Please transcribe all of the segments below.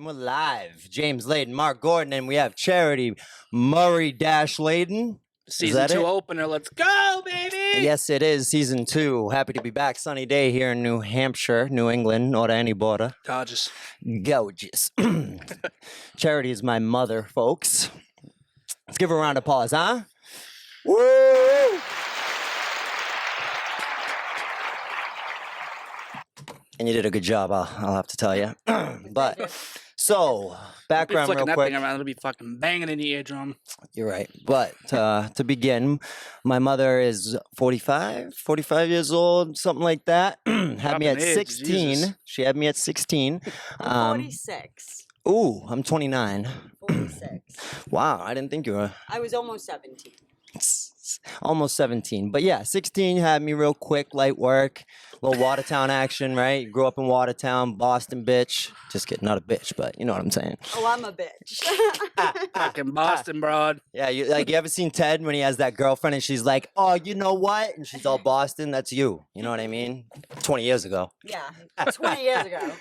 And we're live. James Layden, Mark Gordon, and we have Charity Murray-Layden. Season 2 opener. Let's go, baby! Yes, it is. Season 2. Happy to be back. Sunny day here in New Hampshire, New England, or any border. Gorgeous. Gorgeous. Charity is my mother, folks. Let's give her a round of applause, huh? Woo! And you did a good job, I'll have to tell you. But, so, background real that quick. Thing around, it'll be fucking banging in the eardrum. You're right. But to begin, my mother is 45 years old, something like that. Had me at 16. Jesus. She had me at 16. I'm 46. Ooh, I'm 29. 46. Wow, I didn't think you were. I was almost 17. Almost 17. But yeah, 16 had me real quick, light work, little Watertown action, right? Grew up in Watertown, Boston bitch. Just kidding, not a bitch, but you know what I'm saying. Oh, I'm a bitch. Fucking Boston broad. Yeah, you ever seen Ted when he has that girlfriend and she's like, oh, you know what? And she's all Boston, that's you. You know what I mean? 20 years ago. Yeah, 20 years ago.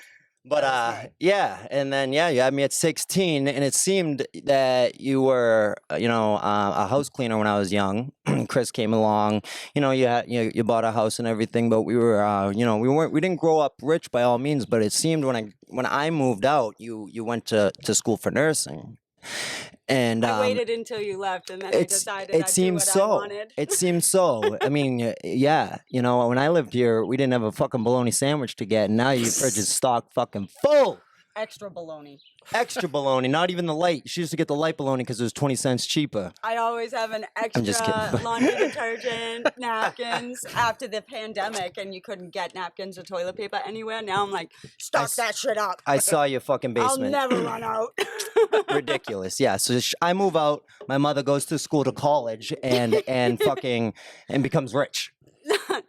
But yeah, and then you had me at 16, and it seemed that you were, a house cleaner when I was young. Chris came along, you bought a house and everything, but we were, we didn't grow up rich by all means. But it seemed when I moved out, you went to school for nursing. And I waited until you left, and then I decided I'd do what I wanted. It seems so. I mean, yeah, when I lived here, we didn't have a fucking bologna sandwich to get, and now your fridge is stocked fucking full. Extra bologna. Extra bologna, not even the light. She used to get the light bologna because it was 20 cents cheaper. I always have an extra laundry detergent, napkins. After the pandemic, and you couldn't get napkins or toilet paper anywhere, now I'm like, stock that shit up. I saw your fucking basement. I'll never run out. Ridiculous. Yeah. So I move out. My mother goes to school to college and becomes rich.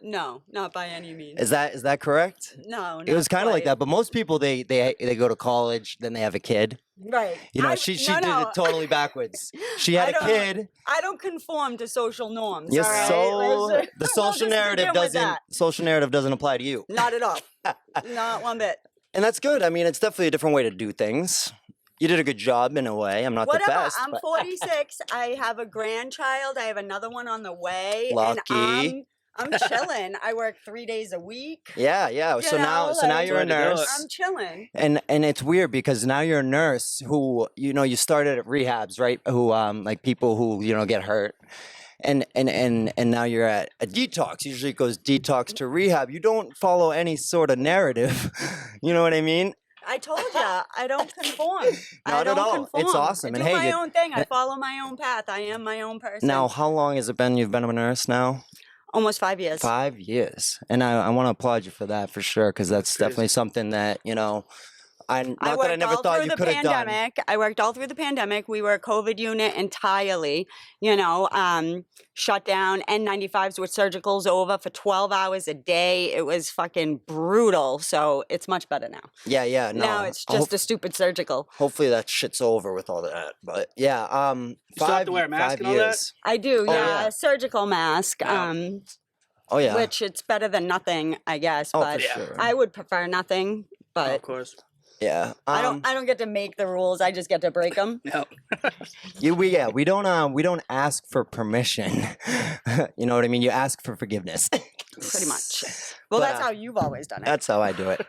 No, not by any means. Is that correct? No, it was kind of like that. But most people they go to college, then they have a kid. Right. She did it totally backwards. She had a kid. I don't conform to social norms. Yes, all right? the social narrative doesn't apply to you. Not at all. Not one bit. And that's good. I mean, it's definitely a different way to do things. You did a good job in a way. I'm not the best. I'm 46. I have a grandchild. I have another one on the way. Lucky. And I'm chilling. I work 3 days a week. Yeah. So now you're a nurse. I'm chilling. And it's weird because now you're a nurse who you started at rehabs, right? Who like people who get hurt. And now you're at a detox. Usually it goes detox to rehab. You don't follow any sort of narrative. You know what I mean? I told you, I don't conform. Not at all. Conform. It's awesome. I do my own thing. I follow my own path. I am my own person. Now, how long has it been you've been a nurse now? Almost 5 years. 5 years. And I want to applaud you for that for sure, because that's definitely something that, I never thought you could have done. I worked all through the pandemic. We were a COVID unit entirely, shut down, N95s with surgicals over for 12 hours a day. It was fucking brutal. So it's much better now. Yeah. No. Now it's just a stupid surgical. Hopefully that shit's over with all that. But yeah, you still have to wear a mask and all that? I do, yeah. A surgical mask. Oh yeah. Which it's better than nothing, I guess. But for sure. I would prefer nothing. But of course. Yeah. I don't get to make the rules. I just get to break them. No. We don't ask for permission. You know what I mean? You ask for forgiveness. Pretty much. Well, that's how you've always done it. That's how I do it.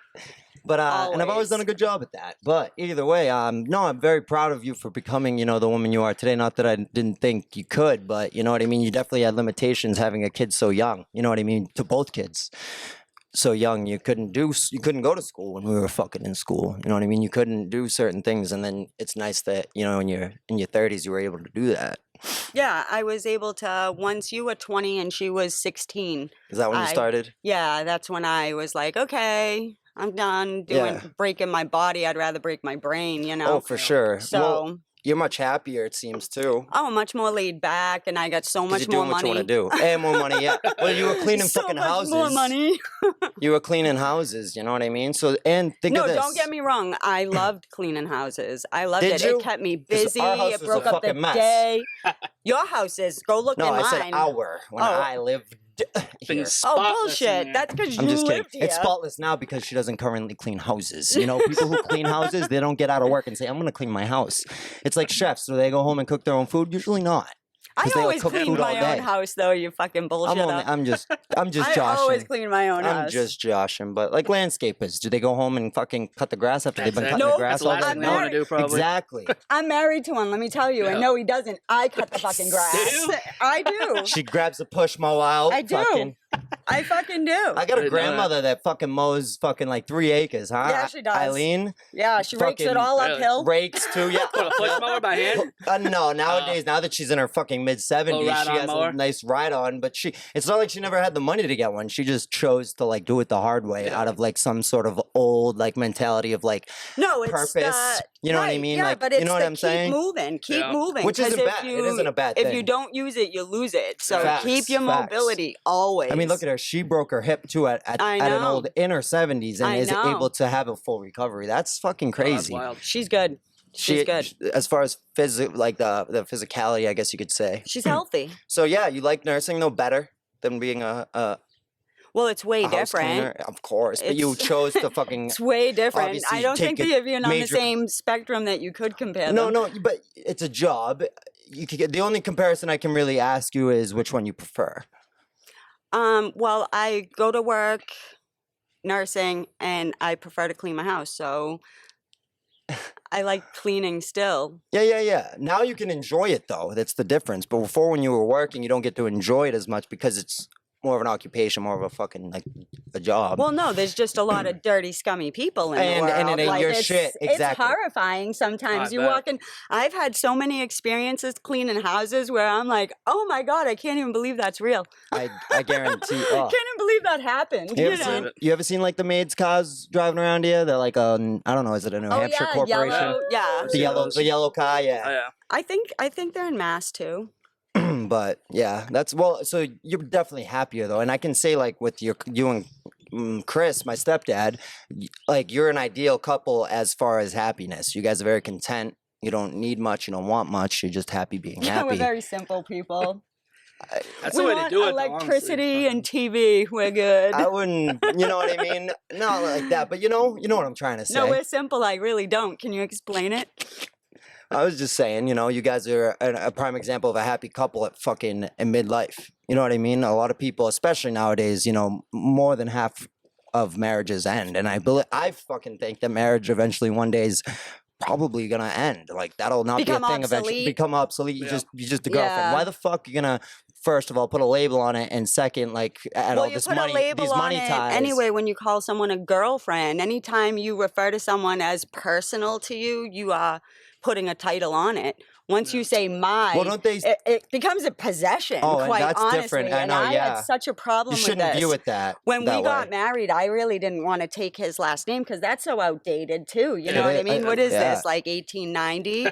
But and I've always done a good job at that. But either way, no, I'm very proud of you for becoming, the woman you are today. Not that I didn't think you could, but you know what I mean? You definitely had limitations having a kid so young. You know what I mean? To both kids. So young, you couldn't go to school when we were fucking in school. You know what I mean? You couldn't do certain things, and then it's nice that when you're in your 30s, you were able to do that. Yeah, I was able to. Once you were 20 and she was 16. Is that when you started? Yeah, that's when I was like, okay, I'm done breaking my body. I'd rather break my brain. Oh, for sure. So. Well, you're much happier, it seems, too. Oh, much more laid back, and I got so much more money. You're doing what you want to do. And more money, yeah. Well, you were cleaning fucking houses. So much more money. You were cleaning houses, you know what I mean? So, and think of this. No, don't get me wrong. I loved cleaning houses. I loved it. You? It kept me busy. Our house it was broke a up the mess. day. Your house is. Go look at mine. No, I said our. When I lived Here. Oh, bullshit. That's because you I'm just kidding. lived here. It's spotless now because she doesn't currently clean houses. You know, people who clean houses, they don't get out of work and say, I'm going to clean my house. It's like chefs. Do they go home and cook their own food? Usually not. I always clean my own house, though, you fucking bullshitter. I'm just joshing. I always clean my own house. I'm just joshing. But like landscapers, do they go home and fucking cut the grass after they've been cutting the grass all day? No, exactly. I'm married to one, let me tell you. And no, he doesn't. I cut the fucking grass. I do. She grabs the push mower out. I do. I fucking do. I got a grandmother that fucking mows fucking like 3 acres, huh? Yeah, she does. Eileen? Yeah, she rakes it all uphill. Rakes too, yeah. Put a push mower by hand? No, nowadays, now that she's in her fucking mid-70s, she has a nice ride-on, but it's not like she never had the money to get one. She just chose to like do it the hard way out of like some sort of old like mentality of like purpose. You know what I mean? Yeah, like, but it's you know what I'm saying? Keep moving. Which isn't bad. It isn't a bad thing. If you don't use it, you lose it. So Facts, keep your mobility always. I mean, look at her. She broke her hip too at an old in her 70s and is able to have a full recovery. That's fucking crazy. Wild. She's good. She's good. As far as the physicality, I guess you could say. She's healthy. So yeah, you like nursing though better than being a well, it's way different. Cleaner, of course, but you chose to fucking. It's way different. I don't think that if you're on the same spectrum that you could compare them. No, but it's a job. You could get the only comparison I can really ask you is which one you prefer. Well, I go to work nursing and I prefer to clean my house, so I like cleaning still. Yeah. Now you can enjoy it though. That's the difference. But before, when you were working, you don't get to enjoy it as much because it's more of an occupation, more of a fucking like a job. Well, no, there's just a lot of dirty, scummy people in the world. And it ain't like, your shit. Exactly. It's horrifying sometimes. You walk in. I've had so many experiences cleaning houses where I'm like, oh my God, I can't even believe that's real. I guarantee. Can't even believe that happened. You ever seen like the maids' cars driving around here? They're like I don't know, is it a New Hampshire corporation? The yellow car, yeah. Oh, yeah. I think they're in Mass too. But yeah, so you're definitely happier though, and I can say like with you and Chris, my stepdad, like you're an ideal couple as far as happiness. You guys are very content. You don't need much. You don't want much. You're just happy being happy. We're very simple people. That's the way to do it. Electricity and TV. We're good. I wouldn't. You know what I mean? Not like that, but you know what I'm trying to say. No, we're simple. I really don't. Can you explain it? I was just saying, you guys are a prime example of a happy couple at fucking in midlife. You know what I mean? A lot of people, especially nowadays, more than half of marriages end. And I fucking think that marriage eventually one day is probably gonna end. Like that'll not become be a thing obsolete. eventually. Become obsolete. Yeah. You just a girlfriend. Why the fuck are you gonna first of all put a label on it, and second, like add all this money, these money ties? Anyway, when you call someone a girlfriend, anytime you refer to someone as personal to you, you are putting a title on it. Once you say my, well, don't they? It becomes a possession. Oh, quite and that's honestly. different. I and know. I Yeah, had such a problem you with shouldn't this. view it that. When we got way. married, I really didn't want to take his last name because that's so outdated too. You know what I mean? What is this, like 1890?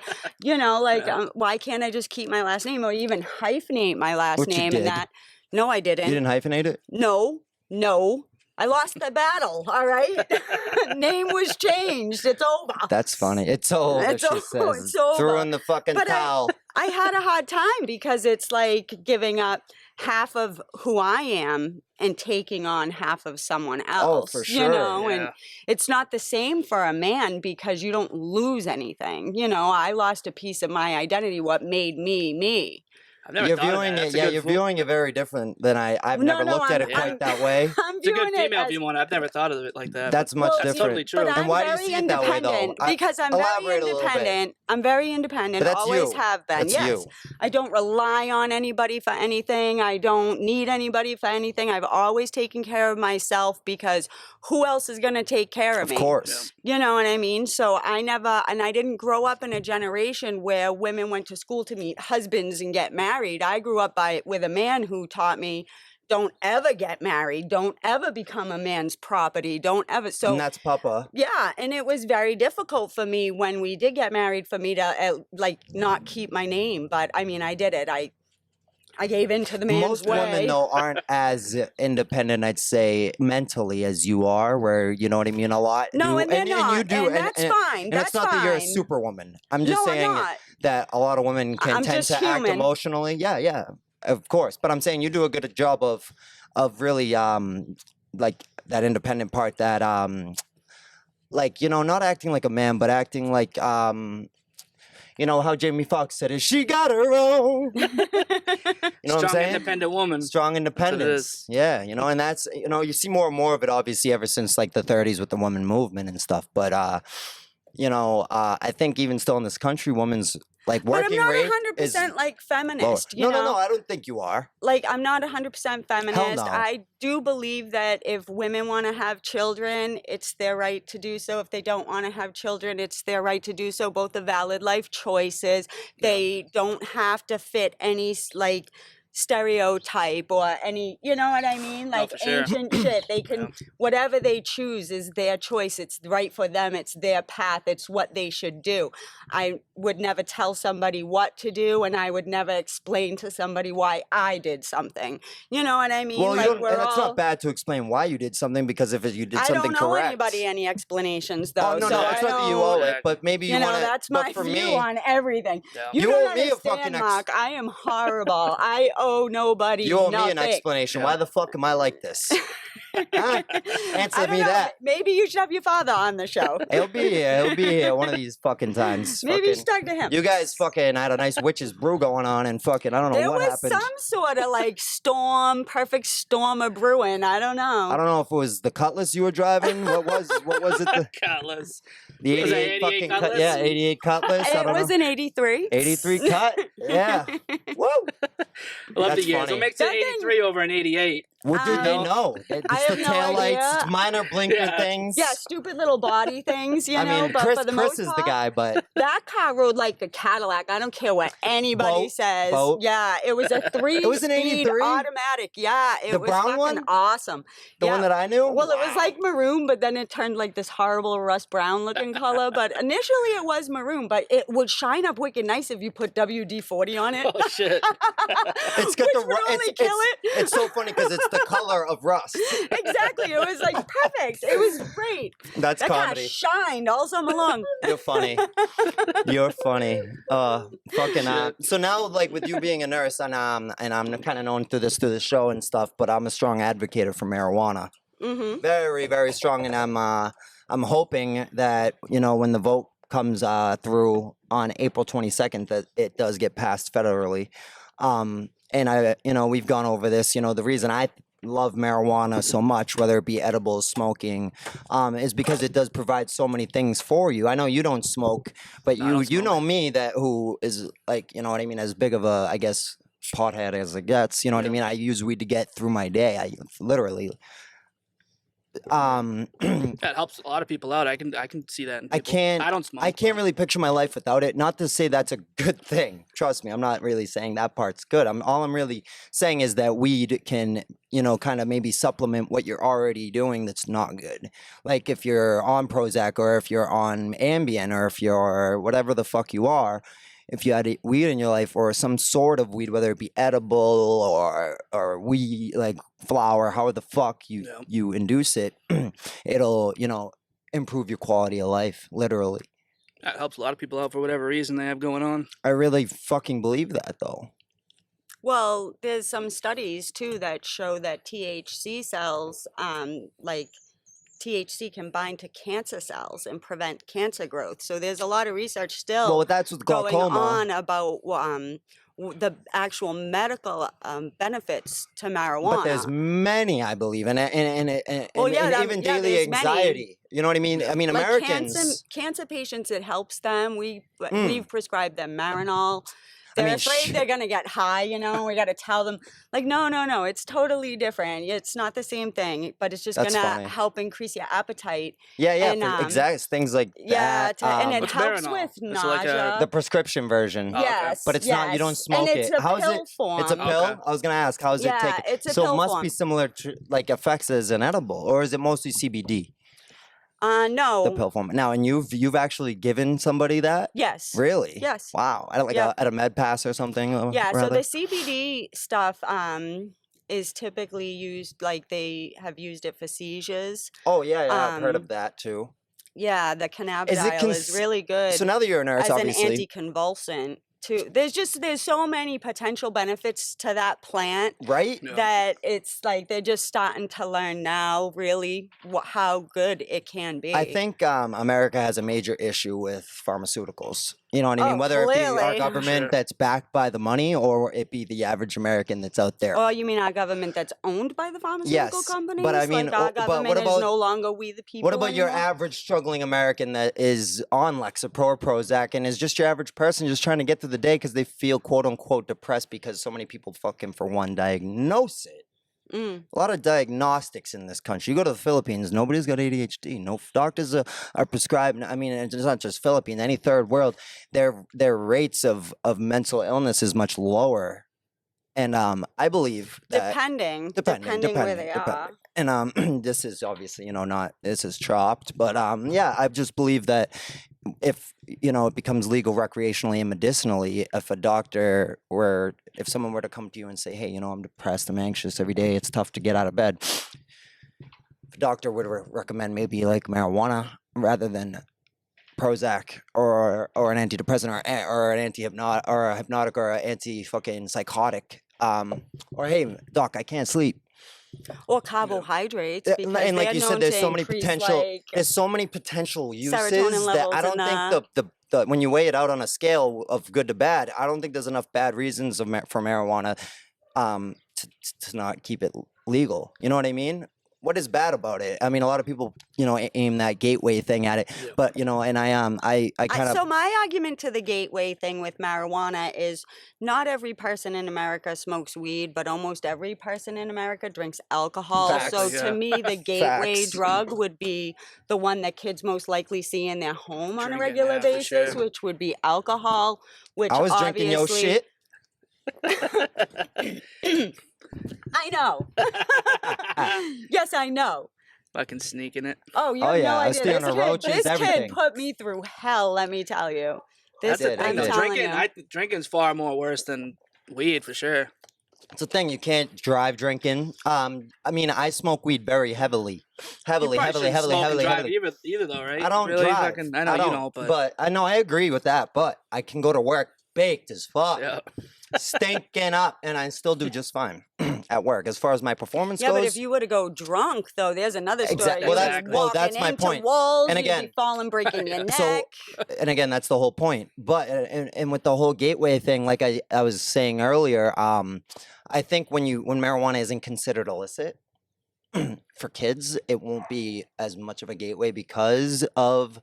Why can't I just keep my last name or even hyphenate my last name? You did. And that? No, I didn't. You didn't hyphenate it? No. I lost the battle, all right? Name was changed. It's over. That's funny. It's over, she says. It's over. Threw in the fucking towel. I had a hard time because it's like giving up half of who I am and taking on half of someone else. Oh, for sure. And it's not the same for a man because you don't lose anything. I lost a piece of my identity, what made me me. You're viewing it, you're viewing it very different than I've never looked at it quite that way. It's a good female viewpoint. I've never thought of it like that. That's much different. That's totally true. But and why do you see it that way, though? Because I'm very independent. I'm very independent. Always have been. That's you. I don't rely on anybody for anything. I don't need anybody for anything. I've always taken care of myself because who else is going to take care of me? Of course. You know what I mean? So I didn't grow up in a generation where women went to school to meet husbands and get married. I grew up with a man who taught me, don't ever get married. Don't ever become a man's property. Don't ever. So and that's Papa. Yeah, and it was very difficult for me when we did get married for me to not keep my name. But I mean, I did it. I gave in to the man's Most way. women, though, aren't as independent, I'd say, mentally as you are, where, you know what I mean, a lot. No, and they're not. You do, and that's fine. And that's it's not fine. that you're a superwoman. I'm just saying that a lot of women can tend to act emotionally. Yeah. of course. But I'm saying you do a good job of really like that independent part that like, you know, not acting like a man, but acting like you know how Jamie Foxx said it, she got her own. You know what I'm Strong, saying? independent woman. Strong That's independence. Yeah, you know, and that's, you know, you see more and more of it obviously ever since like the 30s with the woman movement and stuff. But you know, I think even still in this country, women's like But I'm working not rate is 100% like lower. feminist, you No, know? no, no, I don't think you are. Like, I'm not 100% feminist. no. I do believe that if women want to have children, it's their right to do so. If they don't want to have children, it's their right to do so. Both are valid life choices. They don't have to fit any like stereotype or any, you know what I mean? No, Like for sure. ancient shit. They can, whatever they choose is their choice. It's right for them. It's their path. It's what they should do. I would never tell somebody what to do, and I would never explain to somebody why I did something. You know what I mean? Well, like you don't, and it's not bad to explain why you did something, because if you did I something don't owe correct. anybody any explanations, though. Oh no, so no, it's I not that you don't- owe it, but maybe you, You know, want to. that's my for view me, on everything. Yeah. You You don't owe me a understand, fucking Mark. I am horrible. I owe nobody you owe me nothing. an explanation. Why the fuck am I like this? Huh? Answer I don't me know. that. Maybe you should have your father on the show. He'll be here. He'll be here one of these fucking times. Maybe you Fucking- should talk to him. You guys fucking had a nice witch's brew going on, and fucking I don't know There what was happened. some sort of like perfect storm of brewing. I don't know. I don't know if it was the Cutlass you were driving. What was it? Cutlass. The Was that 88 88 fucking Cutlass? yeah, 88 Cutlass. I It don't was know. an 83. 83 cut. Yeah. Woo. Love That's the years. funny. What makes That an thing- 83 over an 88? What did they know? It's I have the no tail lights, idea. it's minor blinker Yeah. things. Yeah, stupid little body things, you I know. mean, but Chris, for the Chris most is part, the guy, but that car rode like a Cadillac. I don't care what anybody says. Boat. Yeah, it was a 3 It was an speed 83? automatic. Yeah, it The was brown fucking one? awesome. the yeah. one that I knew. Well, it was Wow. like maroon, but then it turned like this horrible rust brown looking color. But initially it was maroon, but it would shine up wicked nice if you put WD-40 on it. Oh, shit. It's got Which the would only kill it. It's so funny because it's the color of rust. Exactly. It was like perfect. It was great. That's That comedy. car shined all summer long. You're funny. You're funny. Fucking. So now, like with you being a nurse, and I'm kind of known through the show and stuff, but I'm a strong advocate for marijuana. Mm-hmm. Very, very strong, and I'm hoping that, you know, when the vote comes through on April 22nd, that it does get passed federally. And you know, we've gone over this. You know, the reason I love marijuana so much, whether it be edibles, smoking, is because it does provide so many things for you. I know you don't smoke, but I don't you smoke. know me, that who is like, you know what I mean, as big of a, I guess, pothead as it gets. You know what I mean? I use weed to get through my day. I literally. That helps a lot of people out. I can see that in people. I don't smoke. I can't really picture my life without it. Not to say that's a good thing. Trust me, I'm not really saying that part's good. All I'm really saying is that weed can, you know, kind of maybe supplement what you're already doing that's not good. Like if you're on Prozac, or if you're on Ambien, or if you're whatever the fuck you are, if you had weed in your life, or some sort of weed, whether it be edible or weed, like flower, however the fuck you induce it, it'll, you know, improve your quality of life, literally. That helps a lot of people out for whatever reason they have going on. I really fucking believe that, though. Well, there's some studies too that show that THC cells, like THC can bind to cancer cells and prevent cancer growth. So there's a lot of research still Well, that's with going glaucoma. on about the actual medical benefits to marijuana. But there's many, I believe, and Well, yeah, and that- even yeah, daily there's many. anxiety. You know what I mean? I mean, like Americans. cancer patients, it helps them. We've prescribed them Marinol. I They're mean, afraid they're gonna get high, you know. We got to tell them, like, no, it's totally different. It's not the same thing, but it's just That's gonna funny. help increase your appetite. Yeah, and, exactly. Things like Yeah, that. and it What's helps Marinol? with It's like nausea. the prescription version. Oh, okay. Yes, But it's not. You don't yes. smoke and it's it. A How is pill it? Form. It's a pill. Okay. I was gonna ask, how is it Yeah, taken? it's a So pill it must form. be similar to like effects as an edible, or is it mostly CBD? No. The pill form. Now, and you've actually given somebody that? Yes. Really? Yes. Wow. I don't like Yeah. at a med pass or something. Yeah. So rather? the CBD stuff is typically used, like they have used it for seizures. Oh yeah, I've heard of um, that too. Yeah, the cannabidiol is really good So now that you're a nurse, as obviously. an anticonvulsant. there's so many potential benefits to that plant Right? Yeah. that it's like they're just starting to learn now really how good it can be. I think America has a major issue with pharmaceuticals. You know what I mean? Oh, Whether it be our clearly. government Sure. that's backed by the money or it be the average American that's out there. Oh, you mean our government that's owned by the pharmaceutical Yes, companies? but I mean, like our but government what is about no longer we the people what about your anymore? average struggling American that is on Lexapro or Prozac and is just your average person just trying to get through the day because they feel quote unquote depressed because so many people fucking for one diagnose it. Mm. A lot of diagnostics in this country. You go to the Philippines, nobody's got ADHD. No doctors are prescribed. I mean, it's not just Philippines. Any third world, their rates of mental illness is much lower. And I believe that Depending where they are. and this is obviously not this is chopped, but yeah, I just believe that if it becomes legal recreationally and medicinally, if someone were to come to you and say, hey, I'm depressed, I'm anxious every day, it's tough to get out of bed, if a doctor would recommend maybe like marijuana rather than Prozac or an antidepressant or an anti-hypnotic or a hypnotic or an anti-fucking psychotic, or hey doc, I can't sleep. Or carbohydrates, Yeah, because and like they're you known said, there's to so many increase, potential. like, There's so many potential uses serotonin that I levels don't in think the when you weigh it out on a scale of good to bad, I don't think there's enough bad reasons for marijuana to not keep it legal. You know what I mean? What is bad about it? I mean, a lot of people, aim that gateway thing at it, Yeah. but and I kind of So my argument to the gateway thing with marijuana is not every person in America smokes weed, but almost every person in America drinks alcohol. So Facts. to Yeah. me, the gateway Facts. drug would be the one that kids most likely see in their home on a Drinking, regular yeah, for basis, sure. which would be alcohol, which I was drinking your obviously shit. I know. Yes, I know. Fucking sneaking it. Oh, you Oh, have yeah, no I was idea. stealing her roaches, This everything. kid put me through hell, let me tell you. This, That's the did, I thing. I'm did. Though. telling Drinking, you. drinking's far more worse than weed for sure. It's a thing. You can't drive drinking. I mean, I smoke weed very heavily. You probably shouldn't smoke and drive either though, right? I don't really drive. Fucking, I know you don't, but I know I agree with that. But I can go to work baked as fuck, yeah. stinking up, and I still do just fine at work. As far as my performance Yeah, goes, but if you were to go drunk, though, there's another story. Exactly. You'd Well, be that's- that's walking my into point. walls, And you'd again- be falling, breaking your neck. So, and again, that's the whole point. But and with the whole gateway thing, like I was saying earlier, I think when marijuana isn't considered illicit for kids, it won't be as much of a gateway because of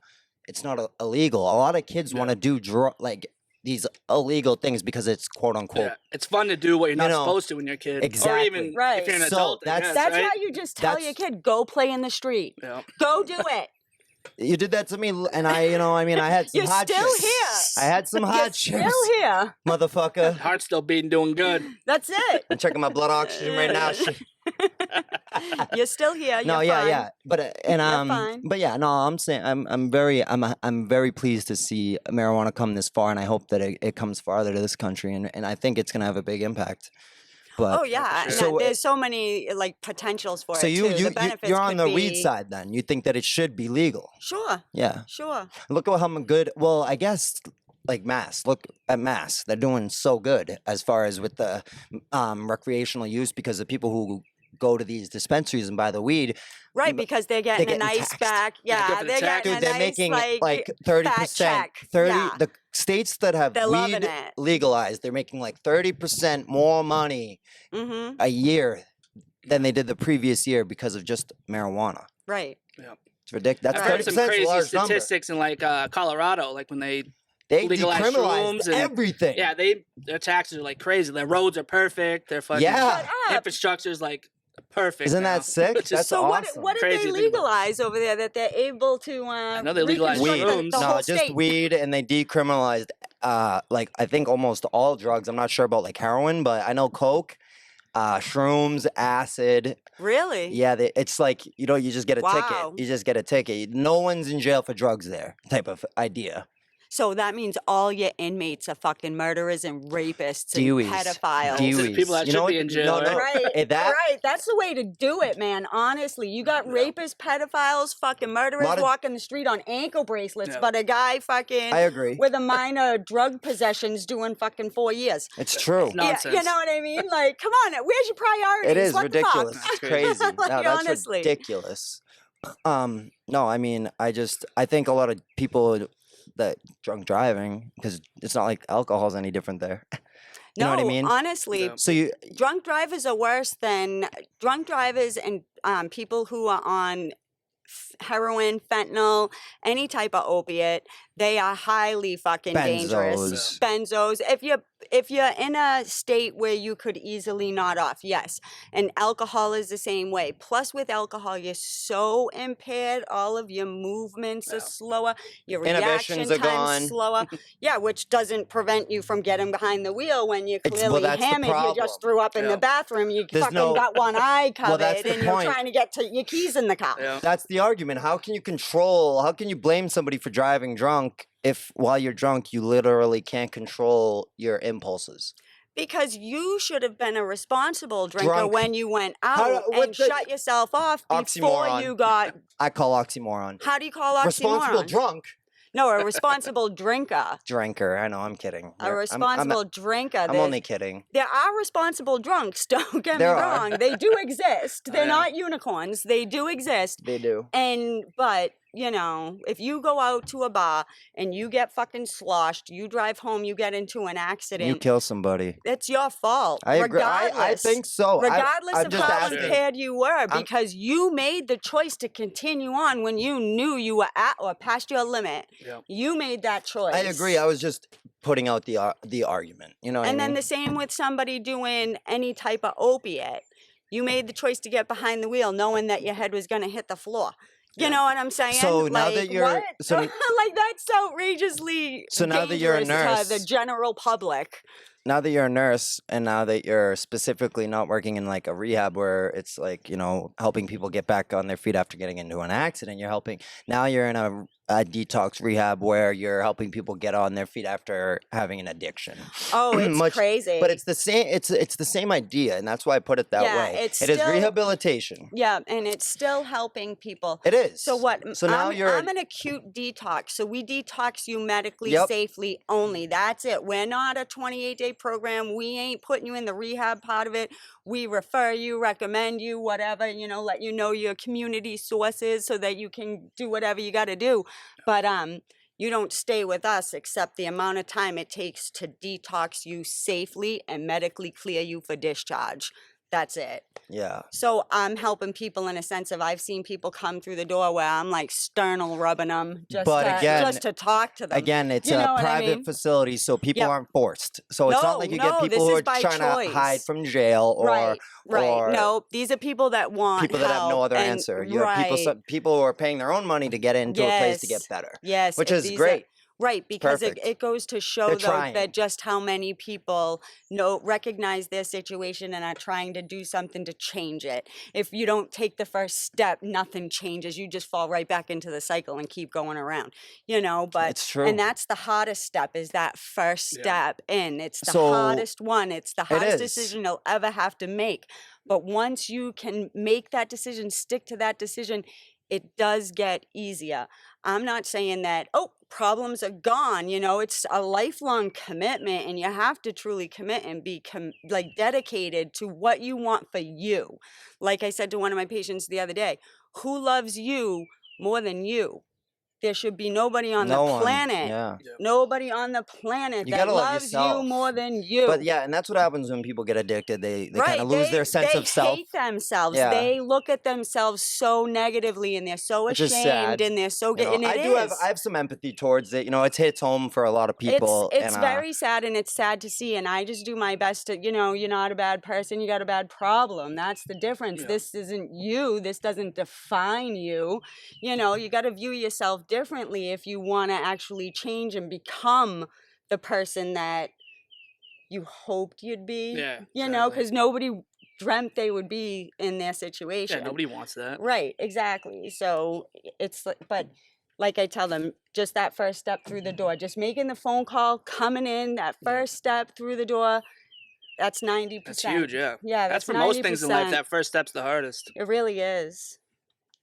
it's not illegal. A lot of kids want to do these illegal things because it's quote unquote. Yeah. It's fun to do what you're not know, supposed to when you're a kid. Or exactly. even Right. if you're an So adult. I that's- guess, That's right? how you just tell your That's- kid, go play in the street. Yeah. Go do it. You did that to me, and I had some You're hot still chips. here. I had some You're hot chips, still here. motherfucker. Heart's still beating, doing good. That's it. I'm checking my blood oxygen right now. Shit. You're still here. No, You're yeah, fine. yeah, but fine. but yeah, no, I'm saying I'm very pleased to see marijuana come this far, and I hope that it comes farther to this country, and I think it's gonna have a big impact. But Oh yeah, and So, there's so many potentials for so it too. The benefits you're on could the weed be- side then. You think that it should be legal? Sure, Yeah. sure. Look at how good. Well, I guess like Mass. Look at Mass. They're doing so good as far as with the recreational use because the people who go to these dispensaries and buy the weed. Right, because they're getting a getting nice taxed. back. Yeah, Yeah, good for the they're tax. getting Dude, a they're nice making like 30%. check. 30. Yeah. The states that have They're loving weed it. legalized, they're making like 30% more money Mm-hmm. a year than they did the previous year because of just marijuana. Right. It's ridiculous. That's I've heard 30% some is a crazy large number. statistics in Colorado, like when they legalized decriminalized shrooms and- everything. yeah, their taxes are like crazy. Their roads are perfect. Their fucking Yeah. infrastructure's like perfect. Isn't now. that sick? Which is That's So awesome. what did Crazy they to think about. legalize over there that they're able to? I know they legalized Weed. shrooms. The No, whole just state. weed, and they decriminalized like I think almost all drugs. I'm not sure about like heroin, but I know coke, shrooms, acid. Really? Yeah, it's like you just get a Wow. ticket. You just get a ticket. No one's in jail for drugs there. Type of idea. So that means all your inmates are fucking murderers and rapists and Deweys. pedophiles. Deweys. People that You should know be what? in jail, No, right? Right, that right. That's the way to do it, man. Honestly, you got rapists, pedophiles, fucking murderers Lot of- walking the street on ankle bracelets, Yeah. but a guy fucking I agree. with a minor drug possession's doing fucking 4 years. It's true. No. Yeah, Nonsense. you know what I mean? Like, come on, where's your priorities? It is What ridiculous. The It's fuck? crazy. Like, No, that's honestly. ridiculous. No, I mean, I think a lot of people that drunk driving, because it's not like alcohol's any different there. You know what I mean? Honestly, Yeah. So you, drunk drivers are worse than drunk drivers and people who are on heroin, fentanyl, any type of opiate. They are highly fucking dangerous. Benzos. If you're in a state where you could easily nod off, yes. And alcohol is the same way. Plus, with alcohol, you're so impaired. All of your movements are slower. Your reaction Inhibitions are time's gone. slower. Yeah, which doesn't prevent you from getting behind the wheel when you're clearly that's the hammered. You problem. just threw up in the bathroom. You There's fucking no- got one eye Well, that's covered, the and you're point. trying to get to your keys in the car. Yeah. That's the argument. How can you blame somebody for driving drunk if while you're drunk you literally can't control your impulses? Because you should have been a responsible drinker Drunk. when you went How- out what and the- shut yourself off before Oxymoron. you got. I call oxymoron. How do you call oxymoron? Responsible drunk. No, a responsible drinker. Drinker. I know, I'm kidding. A responsible drinker. I'm only kidding. There are responsible drunks, don't get me There are. wrong. They do exist. They're yeah. not unicorns. They do exist. They do. But, you know, if you go out to a bar and you get fucking sloshed, you drive home, you get into an accident, You kill somebody. it's your fault. I agree. I Regardless. think so. Regardless I'm of just how asking. impaired you were, because you made the choice to continue on when you knew you were at or past your limit. Yeah. You made that choice. I agree. I was just putting out the argument. You know what I And then mean? the same with somebody doing any type of opiate. You made the choice to get behind the wheel knowing that your head was going to hit the floor. You know what I'm saying? So now that you're- what? so- like that's outrageously So now that you're a dangerous to the nurse- general public. Now that you're a nurse and now that you're specifically not working in like a rehab where it's like, you know, helping people get back on their feet after getting into an accident, now you're in a detox rehab where you're helping people get on their feet after having an addiction. Oh, it's crazy. But it's the same. It's the same idea, and that's why I put it that Yeah, way. it's It is still- rehabilitation. Yeah, and it's still helping people. It is. So what? So now I'm an acute detox. So we detox you medically Yep. safely only. That's it. We're not a 28-day program. We ain't putting you in the rehab part of it. We refer you, recommend you, whatever, you know, let you know your community sources so that you can do whatever you got to do. But you don't stay with us except the amount of time it takes to detox you safely and medically clear you for discharge. That's it. Yeah. So I'm helping people in a sense of I've seen people come through the door where I'm like sternal rubbing them just, But again- just to talk to them. Again, it's You know a what I private mean? facility, so people Yep. aren't forced. So it's not like you get No, people this who is are by trying to hide choice. from jail or Right. or No, these are people that want people that have no help other and- answer. You have people, right. people who are paying their own money to get into a place to get Yes. better, Yes, which and is these great. Right, because perfect. it goes to show They're though trying. that just how many people recognize their situation and are trying to do something to change it. If you don't take the first step, nothing changes. You just fall right back into the cycle and keep going around. You know, but It's true. and that's the hardest step is that first Yeah. step in. It's the So, hardest one. It's the hardest is. decision you'll ever have to make. But once you can make that decision, stick to that decision, it does get easier. I'm not saying that, oh, problems are gone. You know, it's a lifelong commitment and you have to truly commit and be like dedicated to what you want for you. Like I said to one of my patients the other day, who loves you more than you? There should be nobody on no the one. planet. Yeah. Nobody on the planet You that gotta love loves yourself. you more than you. But yeah, and that's what happens when people get addicted. They Right, kind of lose their sense of self. They hate themselves. Yeah. They look at themselves so negatively, and they're so Which is ashamed, sad. and they're so. You know, And it I have some empathy towards it. You know, it hits home for a lot of people. It's and, very sad, and it's sad to see. And I just do my best to, you know, you're not a bad person. You got a bad problem. That's the difference. Yeah. This isn't you. This doesn't define you. You know, you got to view yourself differently if you want to actually change and become the person that you hoped you'd be. Yeah, You know, exactly. because nobody dreamt they would be in their situation. Yeah, nobody wants that. Right, exactly. So it's but like I tell them, just that first step through the door, just making the phone call, coming in, that first step through the door, that's 90%. That's huge, yeah. Yeah, That's that's for most things in life. 90%. That first step's the hardest. It really is.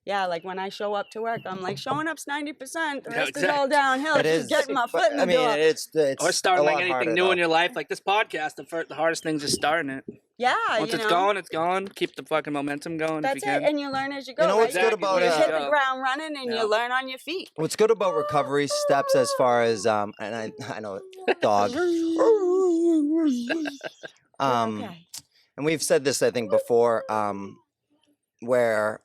Yeah, like when I show up to work, I'm like, showing up's 90%. The rest is all downhill. It Just is. getting my foot in the I mean, door. it's Or starting a like lot anything harder, new though. in your life, like this podcast. The hardest thing is just starting it. Yeah, Once you it's know. gone, it's gone. Keep the fucking momentum going That's if you can. it, and you learn as you go. You know what's right? good about you it? hit the ground running, and Yeah. you learn on your feet. What's good about recovery steps as far as and I know dog. Okay. And we've said this I think before, where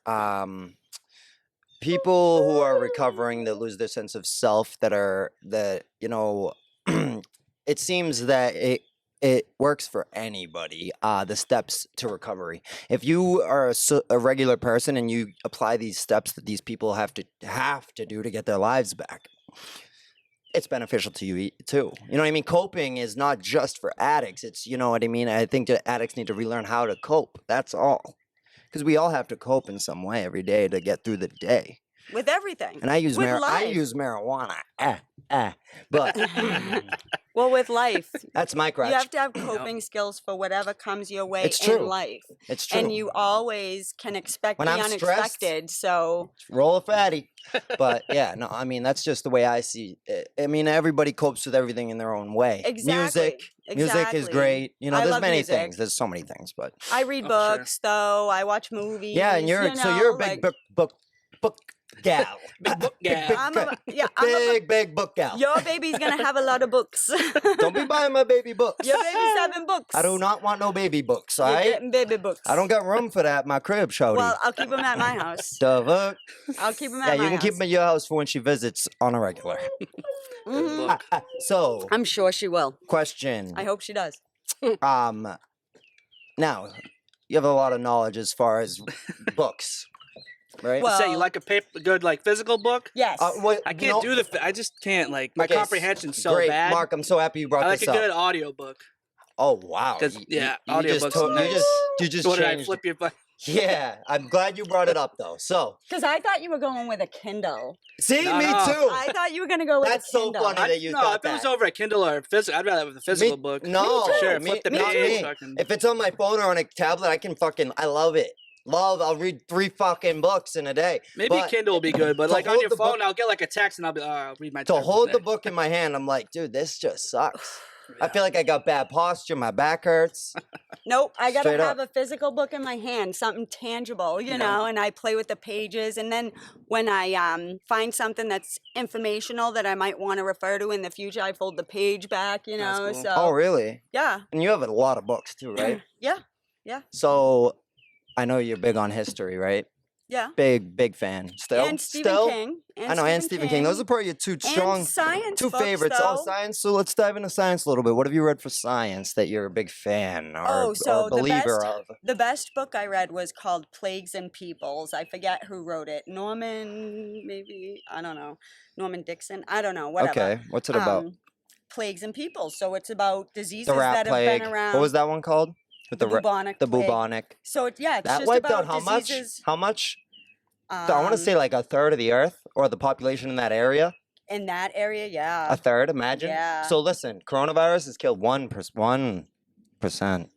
people who are recovering that lose their sense of self, that you know, it seems that it works for anybody. The steps to recovery. If you are a regular person and you apply these steps that these people have to do to get their lives back, it's beneficial to you too. You know what I mean? Coping is not just for addicts. It's, you know what I mean? I think that addicts need to relearn how to cope. That's all. Because we all have to cope in some way every day to get through the day. With everything. And I use With life. marijuana. But Well, with life, that's my crutch. you have to have coping skills for whatever comes your way It's true. in life. It's true. And you always can expect When the I'm stressed, unexpected. So roll a fatty. But yeah, no, I mean, that's just the way I see it. I mean, everybody copes with everything in their own way. Exactly. Music is great. You know, I there's love many music. things. There's so many things, but I read Oh, for sure. books, though. I watch movies. yeah, and you're a big book gal. Big book gal. Big book gal. Your baby's gonna have a lot of books. Don't be buying my baby books. Your baby's having books. I do not want no baby books, all You're right? getting baby books. I don't got room for that in my crib, shawty. Well, I'll keep them at my house. The fuck? I'll keep them Yeah, at my you can house. keep them at your house for when she visits on a regular. Mhm. Book. So, I'm sure she will. question. I hope she does. Now, you have a lot of knowledge as far as books, right? Well- Say you like a good like physical book? Yes. I can't do I just can't, like, my Okay, comprehension's so great. bad. Mark, I'm so happy you brought I like this a up. good audiobook. Oh wow! 'Cause, yeah, you audiobooks just are nice. you just What did I changed. flip your butt? Yeah, I'm glad you brought it up though. So, Because I thought you were going with a Kindle. see, No, me no. too. I thought you were gonna go with That's a so Kindle. funny that you no, thought if it was that. over a Kindle or physical, I'd rather have a physical book. No, For sure. me- Flip the not page. me. fucking- If it's on my phone or on a tablet, I love it. I'll read 3 fucking books in a day. Maybe But Kindle will be good, but to like on hold your the phone, book- I'll get like a text and I'll read my to text. hold the book in my hand, I'm like, dude, this just sucks. I feel like I got bad posture. My back hurts. Nope, I gotta Straight have up. a physical book in my hand, something tangible, you know, and I play with the pages. And then when I find something that's informational that I might want to refer to in the future, I fold the page back, you That's know. cool. So Oh, really? yeah, And you have a lot of books too, right? yeah, So, I know you're big on history, right? yeah. Big fan. Still, And Stephen still. King. I know, and Stephen King. Those are probably your two strong, and science two books, favorites. Though. Oh, science. So let's dive into science a little bit. What have you read for science that you're a big fan or So a believer of? the best book I read was called Plagues and Peoples. I forget who wrote it. Norman, maybe, I don't know. Norman Dixon. I don't know. Whatever. Okay, what's it about? Plagues and Peoples. So it's about diseases The rat that plague. have been around. What was that one called? With The ra- bubonic the plague. bubonic. So it's it's That just wiped about out how much? diseases. How much? I want to say like a third of the Earth or the population in that area. In that area, yeah. A third, imagine. Yeah. So listen, coronavirus has killed 1%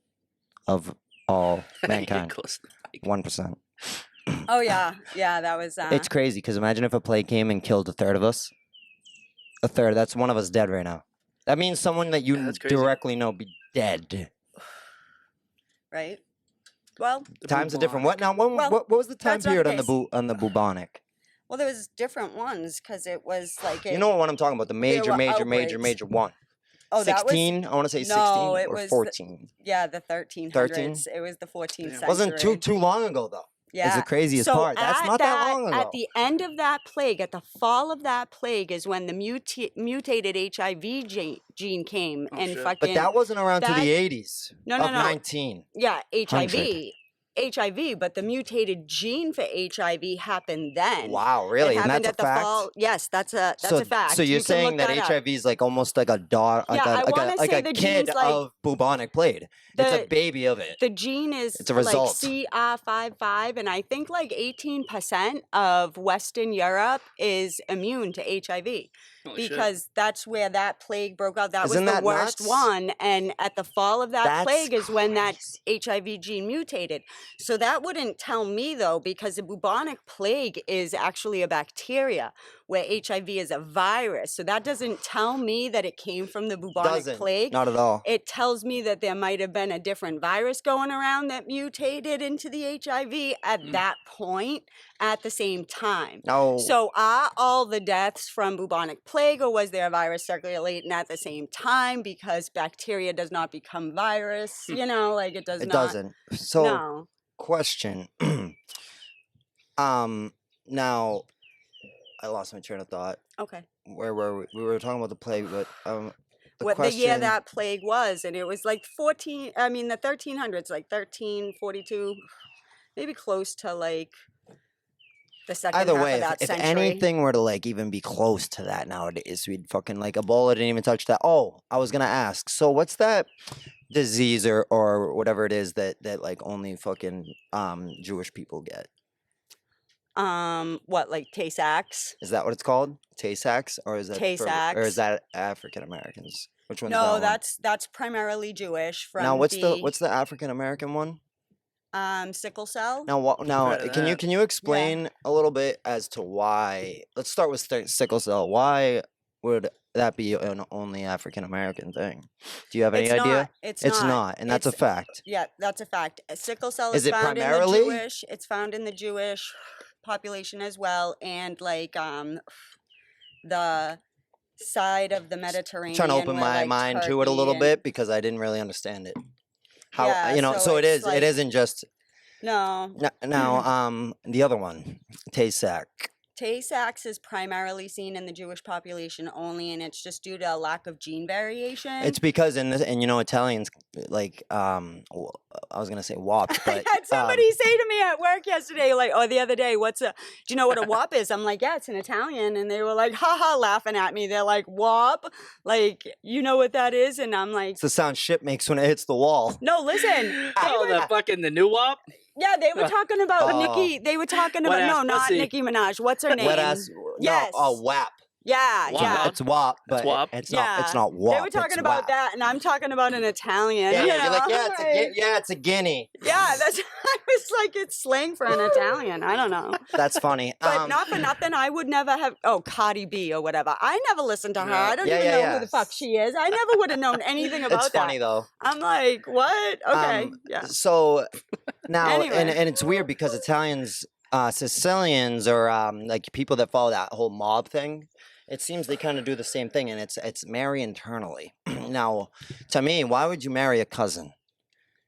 of all mankind. Close. 1%. Oh yeah, yeah. That was. It's crazy because imagine if a plague came and killed a third of us. A third. That's one of us dead right now. That means someone that you that's crazy. directly know be dead. right. Well, Times are different. What now? What was the time that's not the period case. on the bubonic? well, there was different ones because it was like You know what I'm talking about? The major, were major one. Oh, that was 16. I want to say 16 No, it or was the- 14. yeah, the 1300s. It was the 14th Yeah. century. Wasn't too long ago though. Yeah. Is the craziest so part. That's at not that long ago. At the end of that plague, at the fall of that plague, is when the mutated HIV gene came Oh, and shit. fucking. But that wasn't around to that- the 80s. No, of no. 19. Yeah, HIV. HIV, but the mutated gene for HIV happened then. Wow, It really? And happened that's at a the fact? fall. Yes, that's a fact. So you're You can saying look that up. HIV is like almost like a daughter, like Yeah, I wanna like say a the kid gene's like of bubonic plague. It's a the baby of it. the gene is It's a like result. CR55, and I think like 18% of Western Europe is immune to HIV. Holy shit. Because that's where that plague broke out. That Isn't was the that worst nuts? one. And at the fall of that That's plague is when that crazy. HIV gene mutated. So that wouldn't tell me, though, because the bubonic plague is actually a bacteria, where HIV is a virus. So that doesn't tell me that it came from the bubonic Doesn't. plague. Not at all. It tells me that there might have been a different virus going around that mutated into the HIV at that point at the same time. No. So are all the deaths from bubonic plague, or was there a virus circulating at the same time? Because bacteria does not become virus, you know, like it does It not. doesn't. So, No. question. Now, I lost my train of thought. Okay. Where were we? We were talking about the plague, but the What question. the year that plague was, and it was like the 1300s, like 1342, maybe close to like the second Either half way, of that if century. anything were to like even be close to that nowadays, we'd fucking like Ebola didn't even touch that. Oh, I was gonna ask. So what's that disease or whatever it is that like only fucking Jewish people get? What, like Tay-Sachs? Is that what it's called? Tay-Sachs, or is that or is Tay-Sachs. that African Americans? Which one's No, that one? that's primarily Jewish. From Now what's the African American one? sickle cell. Now now Heard of can that. you explain a little bit as to why? Let's start with sickle cell. Why would that be an only African American thing? Do you have any It's idea? not. It's not. And that's a It's- fact. Yeah, that's a fact. Sickle cell Is is it found primarily? in the Jewish. It's found in the Jewish population as well, and like the side of the Mediterranean. Trying to open where, my like, mind to it a Turkey little and- bit because I didn't really understand it. How Yeah, you know? so So it it's is. like- It isn't just No, now. The other one, Tay-Sachs. Tay-Sachs is primarily seen in the Jewish population only, and it's just due to a lack of gene variation. It's because and you know Italians like I was gonna say wops, I but had somebody say to me at work yesterday, like, or the other day, do you know what a wop is? I'm like, yeah, it's an Italian. And they were like, haha, laughing at me. They're like, wop? Like, you know what that is? And I'm like, it's the sound shit makes when it hits the wall. no, listen. Oh, the new WAP? Yeah, they were talking about Oh. Nicki. They were talking about, Wet-ass no, not pussy. Nicki Minaj. What's her name? Wet ass. Yes. No, oh, WAP. Yeah, Wop. yeah. It's WAP, but WAP. it's not. It's Yeah. not WAP. They were talking it's about WAP. that, and I'm talking about an Italian. Yeah, you yeah, you're like, know? yeah, it's a guinea. Yeah, that's. I was like, it's slang for an Italian. I don't know. That's funny. But not for nothing, I would never have. Oh, Cardi B or whatever. I never listened to her. Yeah. I don't Yeah, even yeah, know yeah. who the fuck she is. I never would have known anything about It's that. funny though. I'm like, what? Okay, yeah. So now, Anyway. and it's weird because Italians, Sicilians, or like people that follow that whole mob thing. It seems they kind of do the same thing, and it's marry internally. Now, to me, why would you marry a cousin?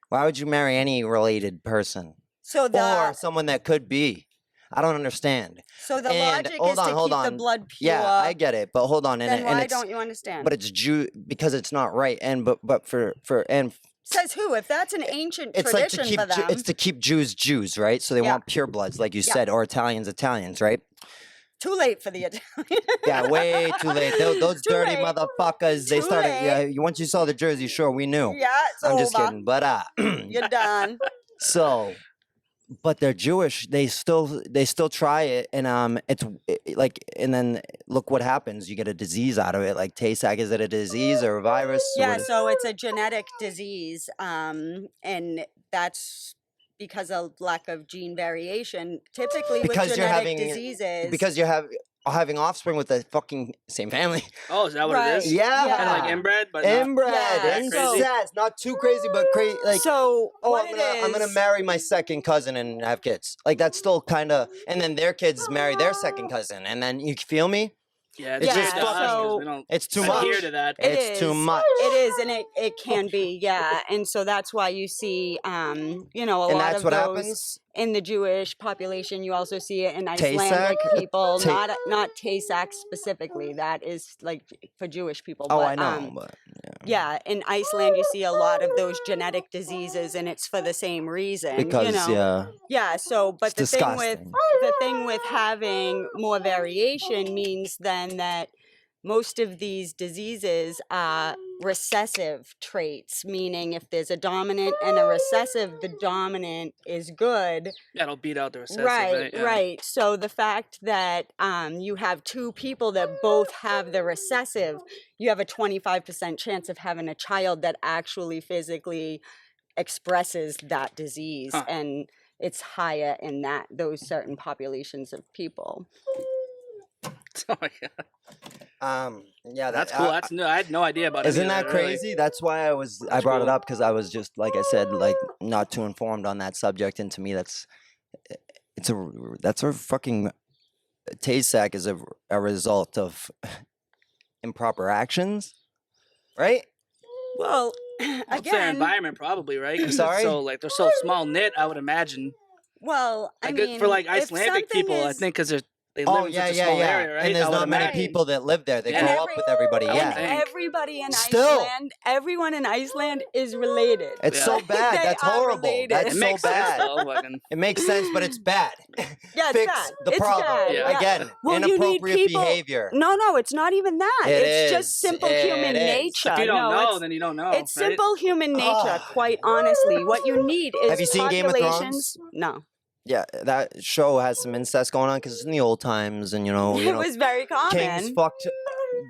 Why would you marry any related person So or the someone that could be? I don't understand. so the and logic hold is on, to hold keep the on. blood pure. Yeah, I get it, but hold on, then and why it's don't you understand? but it's Jew because it's not right, and but for and Says who? If that's an ancient it's like to tradition keep for them, it's to keep Jews, right? So they Yeah. want pure bloods, like you Yeah. said, or Italians, right? too late for the Italian. Yeah, way too late. Those Too dirty late. motherfuckers. They Too started. late. Yeah, once you saw the jersey, sure, we knew. Yeah, it's I'm over. just kidding, but You're done. so, but they're Jewish. They still try it, and like, and then look what happens. You get a disease out of it. Like Tay-Sachs, is it a disease or a virus? Or Yeah, what is- so it's a genetic disease, and that's because of lack of gene variation. Typically, Because with you're genetic having- diseases, because you're having offspring with the fucking same family. Oh, is that what Right. it is? Yeah. Kind of like inbred, but not- Inbred, Yeah, incest, not too crazy, but crazy. Like, so oh, what I'm gonna is- marry my second cousin and have kids. Like that's still kind of, and then their kids marry their second cousin, and then you feel me? Yeah, It's it's just weird to us 'cause so we don't It's too adhere much. to that. It It's too is. much. It is, and it can be, yeah. And so that's why you see, a And lot that's of what those happens. in the Jewish population. You also see it in Tay-Sachs? Icelandic people, Tay- not Tay-Sachs specifically. That is like for Jewish people. Oh, but, I know, but yeah. Yeah, in Iceland, you see a lot of those genetic diseases, and it's for the same reason. Because Yeah. So, but it's disgusting. the thing with having more variation means then that most of these diseases are recessive traits, meaning if there's a dominant and a recessive, the dominant is good. That'll beat out the recessive, Right, right? Yeah. right. So the fact that you have two people that both have the recessive, you have a 25% chance of having a child that actually physically expresses that disease, Huh. and it's higher in those certain populations of people. Oh my God. Yeah, That's cool. That's I had no idea about it. Isn't that crazy? That's why I brought it cool. up, because I was just, like I said, like not too informed on that subject, and to me that's a fucking Tay-Sack is a result of improper actions, right? Well, It's their again, environment, probably, right? 'Cause Sorry? it's so like they're so small knit. I would imagine. well, I Like mean, for like if Icelandic something people, I is- think because they live in such a small area, right? And there's I would not many imagine. people that live there. They Yeah. grow And up with everybody. I would Yeah, think. everybody in Still. Iceland, everyone in Iceland is related. it's Yeah. so bad. They That's are horrible. related. That's It so makes sense bad. though. Fucking, It makes sense, but it's bad. Yeah, it's Fix bad. the It's problem. bad. Yeah. Again, Well, you need inappropriate people. behavior. No, it's not even that. It It's just is. simple It human is. nature. if you don't no, know, it's, then you don't know. it's right? simple human nature. Ah. Quite honestly, what you need is Have you seen Game of Thrones? populations. No, Yeah, that show has some incest going on because it's in the old times, and it was very common. kings fucked,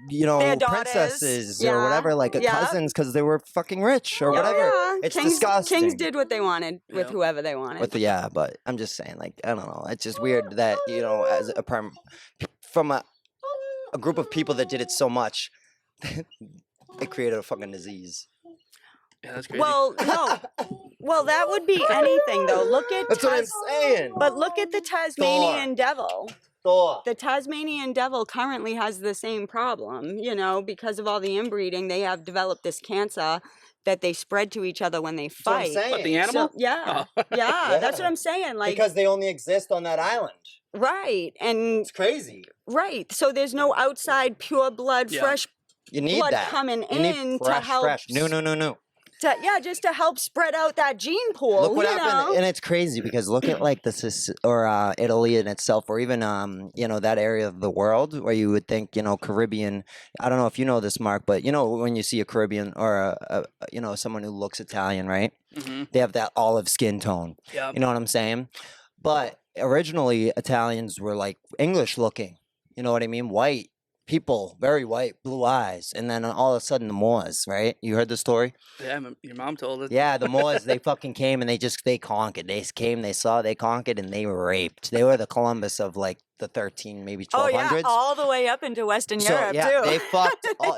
Their daughters, princesses or yeah, whatever, like yeah. cousins, because they were fucking rich or Yeah, whatever. yeah. It's Kings, disgusting. Kings did what they wanted with Yeah. whoever they wanted. But I'm just saying, like, I don't know. It's just weird that as from a group of people that did it so much, it created a fucking disease. Yeah, that's crazy. Well, no. Well, that would be anything, though. Look at That's what I'm saying. But look at the Tasmanian devil. Thor. The Tasmanian devil currently has the same problem, because of all the inbreeding. They have developed this cancer that they spread to each other when they That's what I'm fight. saying. What, the animal? So, yeah, Oh. yeah, that's what Yeah. I'm saying. Like, Because they only exist on that island. right, and It's crazy. right. So there's no outside pure blood, Yeah. fresh You need blood that. coming You need in fresh, to help. fresh. No. Just to help spread out that gene pool. Look what you happened, know? and it's crazy because look at like Italy in itself, or even that area of the world where you would think Caribbean. I don't know if you know this, Mark, but when you see a Caribbean or someone who looks Italian, right? Mm-hmm. They have that olive skin tone. Yeah. You know what I'm saying? But originally Italians were like English looking. You know what I mean? White people, very white, blue eyes, and then all of a sudden the Moors, right? You heard the story? Yeah, your mom told us. Yeah, the Moors, they fucking came and they conquered. They came, they saw, they conquered, and they raped. They were the Columbus of like the 13, maybe 1200s. Oh yeah, all the way up into Western Europe too.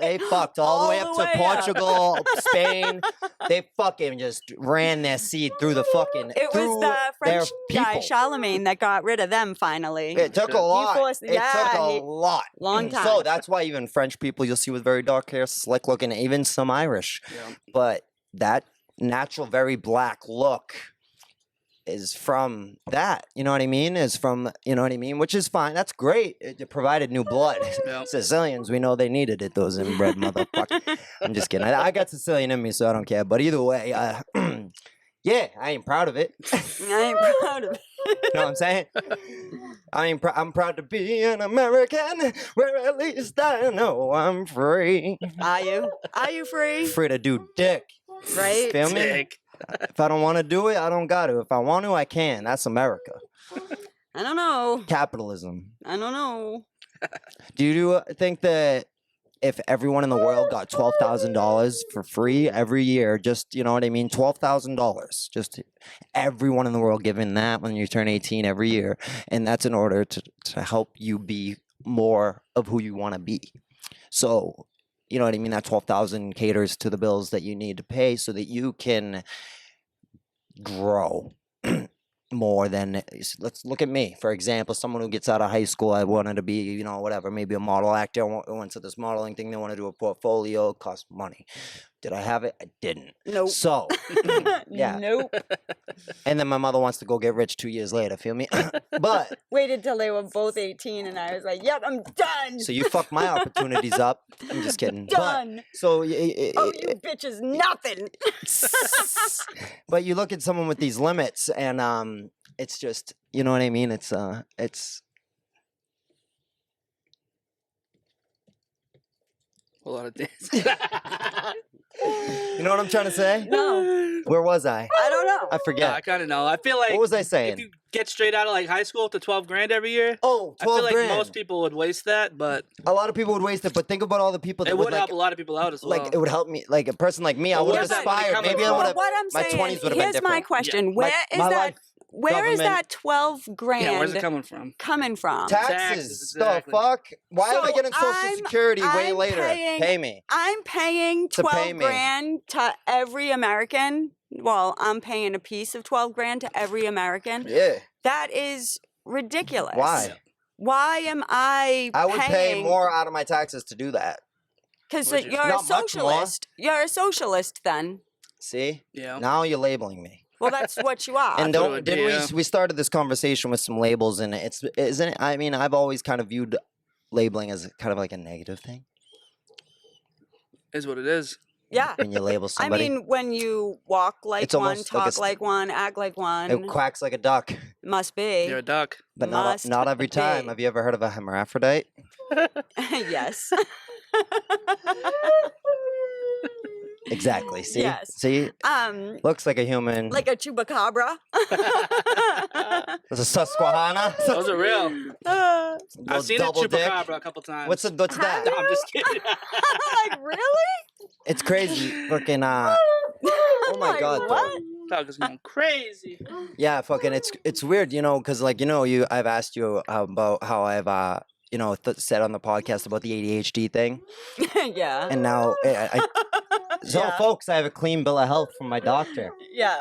They fucked all the way up to Portugal, Spain. They fucking just ran their seed through the fucking. It through was the their French guy people. Charlemagne that got rid of them finally. It took a He lot. forced- It yeah, took a he- lot. long time. So that's why even French people you'll see with very dark hair, slick looking, even some Irish. Yeah. But that natural, very black look is from that. You know what I mean? Which is fine. That's great. It provided new blood. Yeah. Sicilians, we know they needed it. Those inbred motherfuckers. I'm just kidding. I got Sicilian in me, so I don't care. But either way, yeah, I ain't proud of it. I ain't proud of it. You know what I'm saying? I'm proud to be an American, where at least I know I'm free. Are you? Are you free? Free to do dick. Right? Feel me? Dick. If I don't want to do it, I don't got to. If I want to, I can. That's America. I don't know. Capitalism. I don't know. Do you think that if everyone in the world got $12,000 for free every year, just, you know what I mean? $12,000. Just everyone in the world giving that when you turn 18 every year. And that's in order to help you be more of who you want to be. So, you know what I mean? That 12,000 caters to the bills that you need to pay so that you can grow. more than, let's look at me, for example, someone who gets out of high school. I wanted to be, you know, whatever, maybe a model actor. I went to this modeling thing. They want to do a portfolio. It costs money. Did I have it? I didn't. Nope. So, yeah. Nope. And then my mother wants to go get rich 2 years later. Feel me? But Waited till they were both 18, and I was like, "Yep, I'm done." so you fucked my opportunities up. I'm just kidding. Done. But, so, Oh, you bitches, nothing. but you look at someone with these limits, and it's just, you know what I mean? It's A lot of dance. you know what I'm trying to say? No, Where was I? I don't know. I Yeah, forget. I kind of know. I feel like What was I if saying? you get straight out of like high school to 12 grand every year, Oh, I feel 12 like grand. most people would waste that, but A lot of people would waste it, but think about all the people that it would like, help a lot of people out as well. like it would help me, like a person like me. I Well, would have where's that money aspired. coming Maybe I from? would Well, have. what I'm My saying, 20s would have been here's my different. question: My- Where my life, where is government- that 12 grand yeah, where's it coming from? coming from? Taxes. exactly. The fuck? Why am I So getting Social I'm- Security way I'm later? paying- Pay me. I'm paying To 12 pay me. grand to every American. Well, I'm paying a piece of 12 grand to every American. Yeah. That is ridiculous. Why? Why am I would pay more out of my taxes to do that. Because Would you? you're a Not much more. socialist. You're a socialist then. See? Yeah. Now you're labeling me. Well, that's what you are. And thought it don't would be, didn't yeah. we started this conversation with some labels, and isn't it? I mean, I've always kind of viewed labeling as kind of like a negative thing Is what it is. yeah. when you label somebody. I mean, when you walk like It's one, almost like talk it's- like one, act like one, it quacks like a duck, must be. You're a duck. but Must not every time. be. Have you ever heard of a hermaphrodite? Yes. Exactly. See? Yes. See? Looks like a human. Like a chupacabra. It's a Susquehanna. Those are real. Like, I've seen a double dick. chupacabra a couple times. What's that? No, I'm just kidding. really? It's crazy. Fucking oh my Like, god. though. what? Dog is going crazy. Yeah, fucking it's weird, you know, because like I've asked you about how I've said on the podcast about the ADHD thing, Yeah. and now so Yeah. folks, I have a clean bill of health from my doctor. Yeah.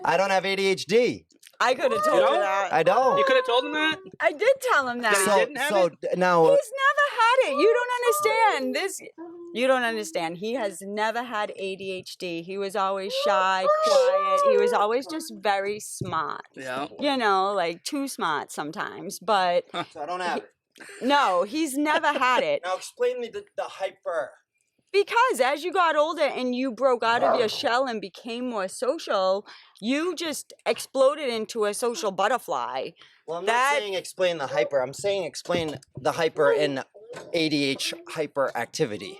I don't have ADHD. I could have told don't? you that. I don't. You could have told him that. I did tell him that. That he so didn't have so now He's never had it. You don't understand. You don't understand. He has never had ADHD. He was always shy, quiet. He was always just very smart. Yeah. You know, like too smart sometimes. But so I don't have it. no, he's never had it. Now explain me the hyper. Because as you got older and you broke out of your shell and became more social, you just exploded into a social butterfly. Well, I'm That- not saying explain the hyper. I'm saying explain the hyper in ADH hyperactivity.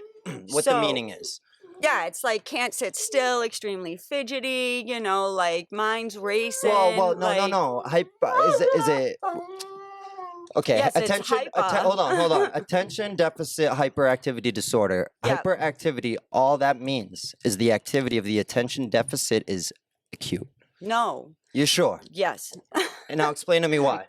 What the So- meaning is. Yeah, it's like can't sit still, extremely fidgety, you know, like mind's racing. Well, no, like, no. Hyper is it? Okay, Yes, it's attention. hyper. Hold on. Attention deficit hyperactivity disorder. Yeah. Hyperactivity. All that means is the activity of the attention deficit is acute. No. You sure? Yes. And now explain to me why.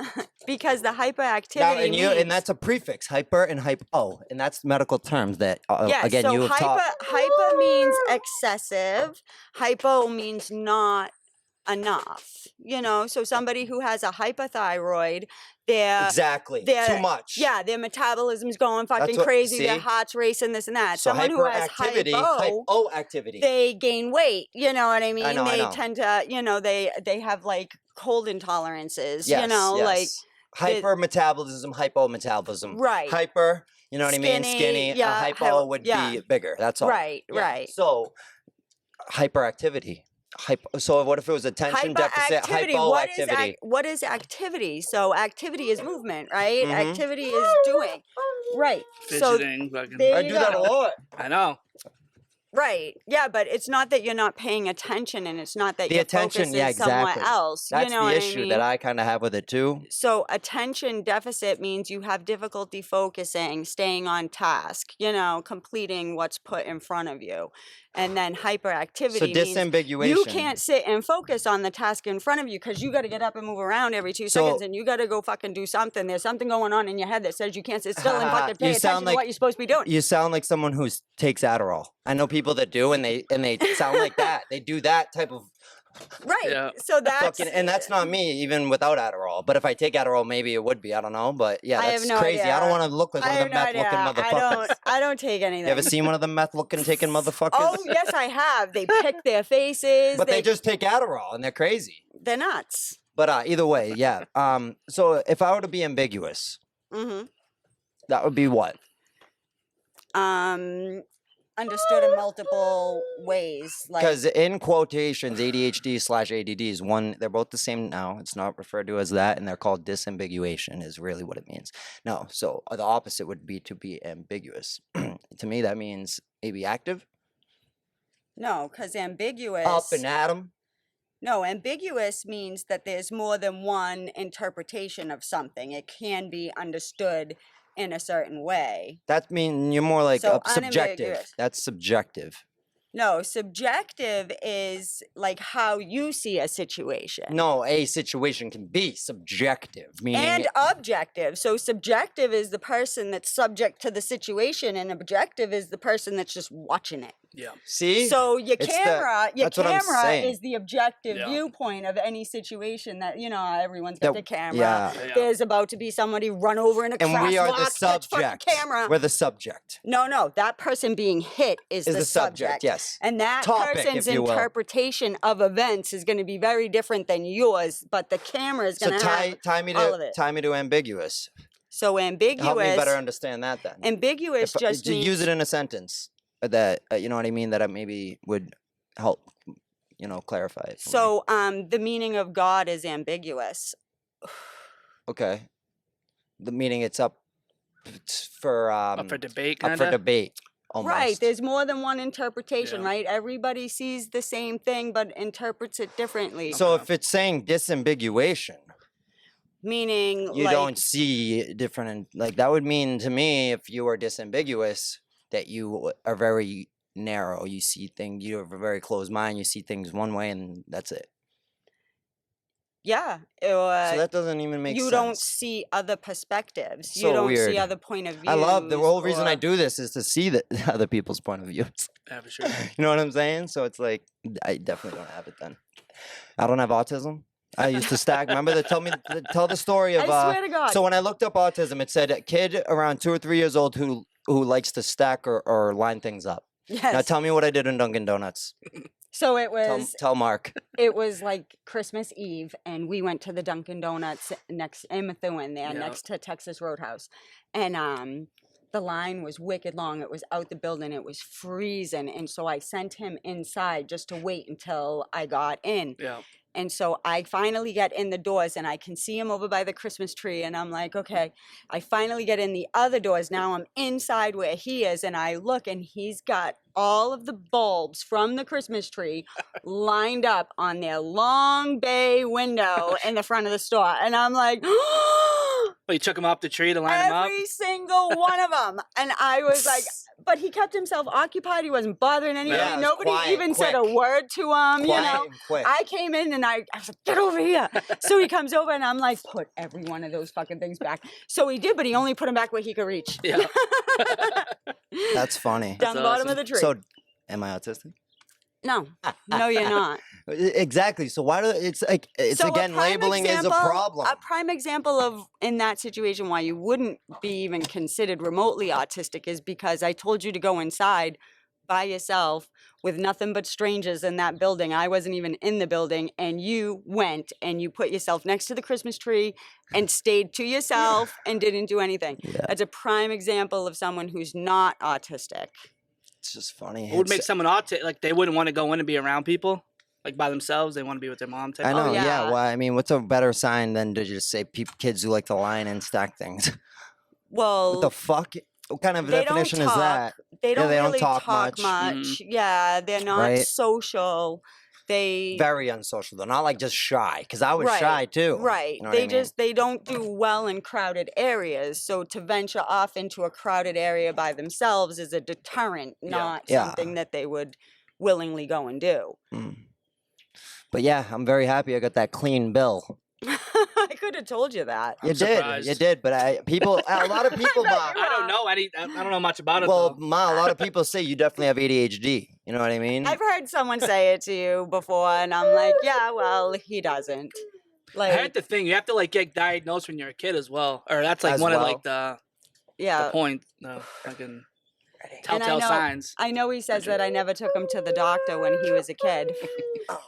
Because the hyperactivity Now, means... and that's a prefix, hyper and hypo. Oh, and that's medical terms that yeah, again so you have taught. hyper means excessive. Hypo means not enough. You know, so somebody who has a hypothyroid, they're Exactly. they're- Too much. yeah, their metabolism's going fucking what- crazy. Their see? heart's racing, this and that. So Someone who has hyperactivity, hypo, hypoactivity. they gain weight. You know what I mean? I they know. tend to, you know, they have like cold intolerances. Yes, you know, yes. like hypermetabolism, hypometabolism. Right. Hyper, you know what I mean? Skinny, Skinny. yeah, A hypo would yeah. be bigger. That's all. Right, Yeah. right. So, hyperactivity. So what if it was attention deficit hypoactivity? What is activity? So activity is movement, right? Mhm. Activity is doing. Right. So Fidgeting. Fucking. there I you do that a go. lot. I know. Right. Yeah, but it's not that you're not paying attention, and it's not that The your attention, focus yeah, is somewhere exactly. else. That's you know the what issue I mean? that I kind of have with it too. So attention deficit means you have difficulty focusing, staying on task, you know, completing what's put in front of you. And then hyperactivity So means disambiguation. you can't sit and focus on the task in front of you because you got to get up and move around every 2 So- seconds, and you got to go fucking do something. There's something going on in your head that says you can't sit still and fucking pay You sound attention to like- what you're supposed to be doing. You sound like someone who takes Adderall. I know people that do, and they sound like that. They do that type of Right. Yeah. So that's Fucking, and that's not me, even without Adderall. But if I take Adderall, maybe it would be. I don't know. But yeah, I have that's no crazy. I don't idea. want to look like I one of have the no meth-looking idea. motherfuckers. I don't take anything. You ever seen one of them meth-looking taking motherfuckers? Oh yes, I have. They pick their faces. But they just take Adderall and they're crazy. they're nuts. But either way, yeah. So if I were to be ambiguous, Mm-hmm. that would be what? Understood in multiple ways. Like Because in quotations, ADHD/ADD is one. They're both the same now. It's not referred to as that, and they're called disambiguation. Is really what it means. No, so the opposite would be to be ambiguous. To me, that means maybe active, no, because ambiguous. up and at 'em. No, ambiguous means that there's more than one interpretation of something. It can be understood in a certain way. That means you're more like So subjective. unambiguous. That's subjective. No, subjective is like how you see a situation. No, a situation can be subjective, meaning And objective. So subjective is the person that's subject to the situation, and objective is the person that's just watching it. Yeah. see. So your It's the- camera, that's what I'm saying. is the objective Yeah. viewpoint of any situation that everyone's got That- their camera. yeah. Yeah. There's about to be somebody run over in a And we are the crosswalk, catch fucking subject. camera. We're the subject. No, that person being hit is Is the the subject? Yes. And that Topic, person's if you will. interpretation of events is going to be very different than yours, but the camera is So going to have tie me all of to it. tie me to ambiguous. So ambiguous. Help me better understand that then. Ambiguous If I- just to means use it in a sentence that you know what I mean. That I maybe would help clarify it. for me. so the meaning of God is ambiguous. Okay, the meaning it's up for Up for debate, up kind for of. debate. Almost. Right, there's more than one interpretation, Yeah. right? Everybody sees the same thing but interprets it differently. So if it's saying disambiguation, Meaning you like don't see different. Like that would mean to me, if you are disambiguous, that you are very narrow. You see things. You have a very closed mind. You see things one way, and that's it. yeah, So that doesn't even make you sense. don't see other perspectives. So you don't weird. see other point of views. I love the whole reason I or- do this is to see the other people's point of views. Yeah, for sure. You know what I'm saying? So it's like I definitely don't have it then. I don't have autism. I used to stack. Remember they tell the story of I swear to God. so when I looked up autism, it said a kid around 2 or 3 years old who likes to stack or line things up. Now yes. tell me what I did in Dunkin' Donuts. So it Tell, was tell Mark. it was like Christmas Eve, and we went to the Dunkin' Donuts next in Methuen there, Yeah. next to Texas Roadhouse, and the line was wicked long. It was out the building. It was freezing, and so I sent him inside just to wait until I got in. Yeah. And so I finally get in the doors, and I can see him over by the Christmas tree, and I'm like, okay. I finally get in the other doors. Now I'm inside where he is, and I look, and he's got all of the bulbs from the Christmas tree lined up on their long bay window in the front of the store. And I'm like, But you took him off the tree to line him up. every single one of them. And I was like, but he kept himself occupied. He wasn't bothering anybody. Yeah, it was Nobody quiet, even said a quick. word to him, Quiet you know. and quick. I came in and I was like, get over here. So he comes over and I'm like, put every one of those fucking things back. So he did, but he only put them back where he could reach. Yeah. That's funny. Down the bottom of awesome. the tree. So am I autistic? no, you're not. Exactly. So why do it's like it's So a again prime labeling is a example- problem. A prime example of in that situation why you wouldn't be even considered remotely autistic is because I told you to go inside by yourself with nothing but strangers in that building. I wasn't even in the building, and you went and you put yourself next to the Christmas tree and stayed to yourself and didn't do anything. Yeah. That's a prime example of someone who's not autistic. It's just funny. What would make It's- someone autistic? Like they wouldn't want to go in and be around people, like by themselves. They want to be with their mom. Type I of- know, yeah. yeah. Well, I mean, what's a better sign than to just say kids who like to line and stack things? Well, What the fuck? What kind of they don't definition is talk. that? They don't they don't really talk talk, much. much. Yeah, they're not Right. social. They Very unsocial, though. Not like just shy, because I was Right, shy too. right. You know what They I mean? just they don't do well in crowded areas. So to venture off into a crowded area by themselves is a deterrent, not Yeah. something that they would willingly go and do. Mm. But yeah, I'm very happy I got that clean bill. I could have told you that. You I'm did, surprised. you did. But a lot of people, Ma, I don't know much about it. well, though. Ma, a lot of people say you definitely have ADHD. You know what I mean? I've heard someone say it to you before, and I'm like, yeah, well, he doesn't. I Like, heard the thing. You have to like get diagnosed when you're a kid as well, or that's like As one of well. like the yeah. point, the fucking And telltale signs. I know he says that I never took him to the doctor when he was a kid,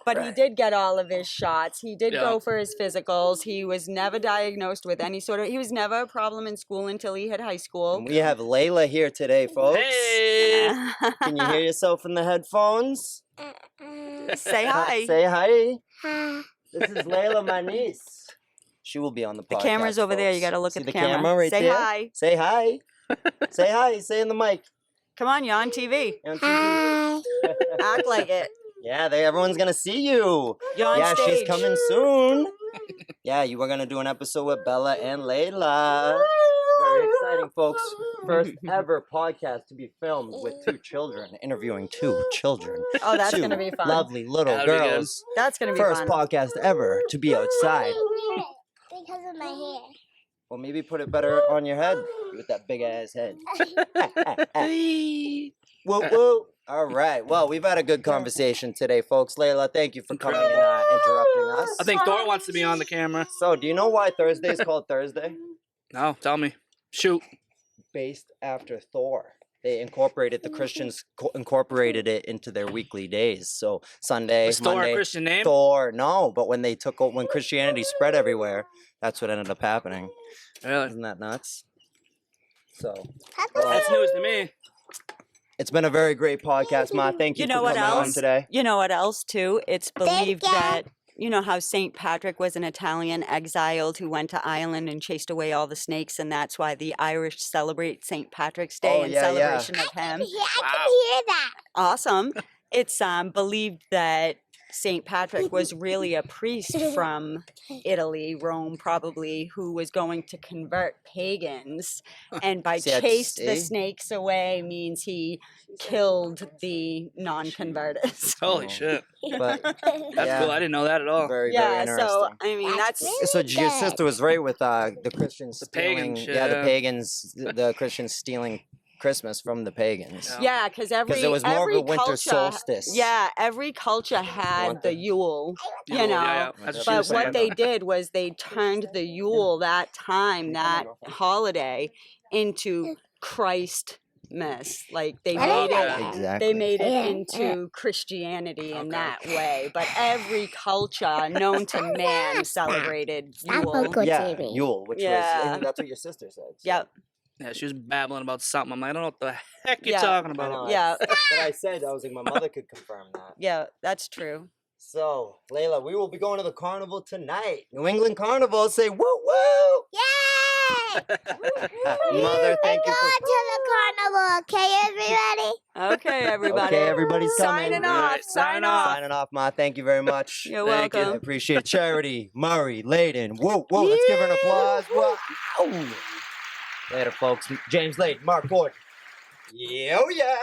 but he Right. did get all of his shots. He did Yeah. go for his physicals. He was never diagnosed with any sort of. He was never a problem in school until he hit high school. And we have Layla here today, folks. Hey, Can you hear yourself in the headphones? Say hi. Say hi. This is Layla, my niece. She will be on the podcast. The camera's over there. You folks. got to look See at the camera. camera right Say there? hi. Say hi. Say hi. Say in the mic. Come on, you're on TV. You're on TV. Act like it. Yeah, everyone's gonna see you. You're on Yeah, stage. she's coming soon. Yeah, you were gonna do an episode with Bella and Layla. Very exciting, folks. First ever podcast to be filmed with two children, interviewing two children. Oh, that's Two gonna be fun. lovely little That'll be good. girls. That's gonna be First fun. podcast ever to be outside. Because of my hair. Well, maybe put it better on your head with that big ass head. Whoa, whoa. All right. Well, we've had a good conversation today, folks. Layla, thank you for coming and interrupting us. I think Thor wants to be on the camera. So, do you know why Thursday is called Thursday? No, tell me. Shoot. Based after Thor. They incorporated, the Christians incorporated it into their weekly days. So, Sunday, Was Thor Monday, a Christian name? Thor. No, but when they took, when Christianity spread everywhere, that's what ended up happening. Really? Isn't that nuts? So, That's news to me. it's been a very great podcast, Ma. Thank you, You know for what coming on else? today. You know what else too? It's believed ya. that you know how Saint Patrick was an Italian exiled who went to Ireland and chased away all the snakes, and that's why the Irish celebrate Saint Patrick's Day Oh, in yeah, yeah. celebration of him. I can hear that. Awesome. It's believed that Saint Patrick was really a priest from Italy, Rome probably, who was going to convert pagans, and by See, chased the see? snakes away means he killed the non-converters. Holy Oh. shit. But That's Yeah. cool. I didn't know that at all. very, very Yeah, interesting. so I mean that's So your sister was right with the Christians The stealing, pagans, the yeah. pagans, the Christians stealing Christmas from the pagans. Yeah. yeah, because every it was more of every a winter culture, solstice. Yeah, every culture had Want the the- Yule, Yeah, you know. yeah. That's what she But was what saying. they did was they turned the Yule that time, that holiday, into Christmas. Like they I made don't it. know. Exactly. They made it Yeah, into Christianity in Okay. that way. But every culture known to man celebrated Yule. Good yeah, TV. Yule, which Yeah. was, and that's what your sister said. so. Yep. Yeah, she was babbling about something. I'm like, I don't know what the heck you're Yeah. talking I about. know, Yeah. But I said, I was like, my mother could confirm that. Yeah, that's true. So, Layla, we will be going to the carnival tonight. New England Carnival. Say woo woo! Yay! Mother, thank you We're going to the carnival, okay, everybody? Okay, everybody. Okay, everybody's coming. Signing All off. right, Sign sign off. Signing off, Ma. Thank you very much. You're Thank you. I welcome. appreciate it. Charity, Murray, Layden. Whoa, whoa. Let's give her an applause. Wow. Later, folks. James Layden, Mark Gordon. Yeah. Yeah.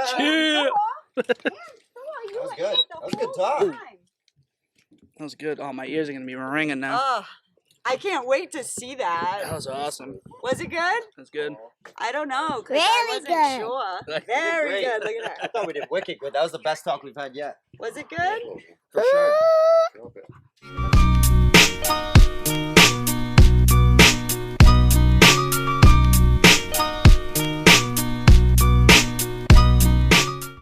That was good. That was a good talk. That was good. Oh, my ears are going to be ringing now. Oh, I can't wait to see That that. was awesome. Was it good? That's good. I don't know. 'Cause I Really wasn't good. sure. Like, Very Great. good. Look at I that. thought we did wicked good. That was the best talk we've had yet. Was it good? For sure.